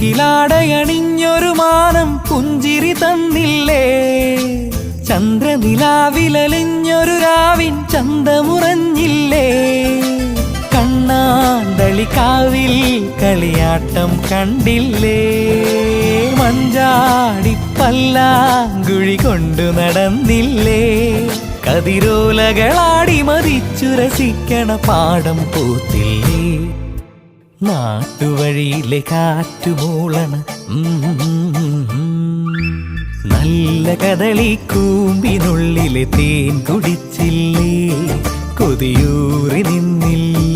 മുക്കിലാടയണിഞ്ഞൊരു മാനം പുഞ്ചിരി തന്നില്ലേ, ചന്ദ്രനിലാവിലലിഞ്ഞൊരു രാവിൻ ചന്തമുറഞ്ഞില്ലേ, കണ്ണാന്തളിക്കാവിൽ കളിയാട്ടം കണ്ടില്ലേ, മഞ്ചാടി പല്ലാങ്കുഴി കൊണ്ടു നടന്നില്ലേ, കതിരോലകളാടി മതിച്ചു രസിക്കണ പാടം പൂത്തില്ലേ, നാട്ടുവഴിയിലെ കാറ്റുമൂളണ നല്ല കദളി കൂമ്പിനുള്ളിലെ തേൻ കുടിച്ചില്ലേ, കൊതിയൂറി നിന്നില്ലേ.